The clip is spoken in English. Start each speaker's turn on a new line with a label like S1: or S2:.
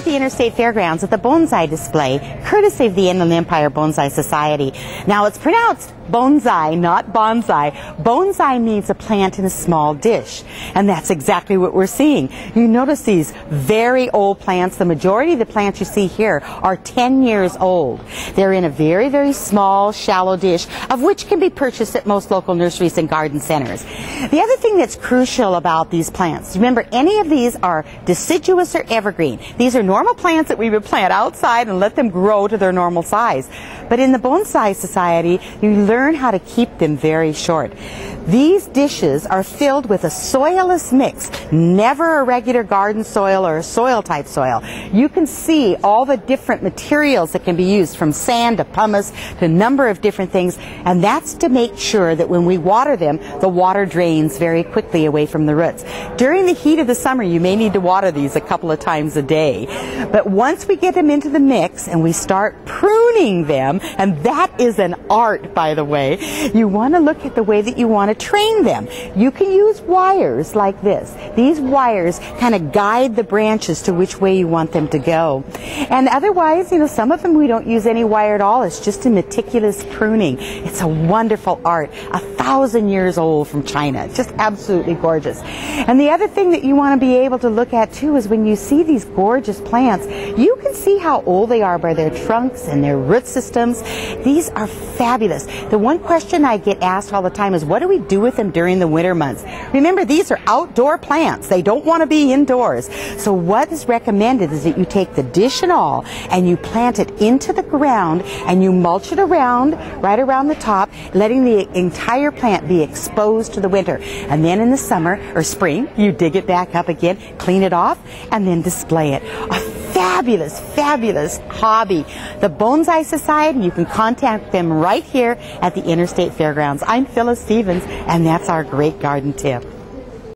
S1: at the Interstate Fairgrounds at the Bonsai display, courtesy of the Inland Empire Bonsai Society. Now it's pronounced bonsai, not bonsai. Bonsai means a plant in a small dish, and that's exactly what we're seeing. You notice these very old plants. The majority of the plants you see here are 10 years old. They're in a very, very small, shallow dish, of which can be purchased at most local nurseries and garden centers. The other thing that's crucial about these plants, remember, any of these are deciduous or evergreen. These are normal plants that we would plant outside and let them grow to their normal size. But in the Bonsai Society, you learn how to keep them very short. These dishes are filled with a soilless mix, never a regular garden soil or a soil type soil. You can see all the different materials that can be used, from sand to pumice to a number of different things, and that's to make sure that when we water them, the water drains very quickly away from the roots. During the heat of the summer, you may need to water these a couple of times a day. But once we get them into the mix and we start pruning them, and that is an art, by the way, you want to look at the way that you want to train them. You can use wires like this. These wires kind of guide the branches to which way you want them to go. And otherwise, you know, some of them we don't use any wire at all. It's just a meticulous pruning. It's a wonderful art, 1,000 years old from China. Just absolutely gorgeous. And the other thing that you want to be able to look at too is when you see these gorgeous plants, you can see how old they are by their trunks and their root systems. These are fabulous. The one question I get asked all the time is, what do we do with them during the winter months? Remember, these are outdoor plants. They don't want to be indoors. So what is recommended is that you take the dish and all and you plant it into the ground and you mulch it around, right around the top, letting the entire plant be exposed to the winter. And then in the summer or spring, you dig it back up again, clean it off, and then display it. A fabulous, fabulous hobby. The Bonsai Society, you can contact them right here at the Interstate Fairgrounds. I'm Phyllis Stephens, and that's our great garden tip.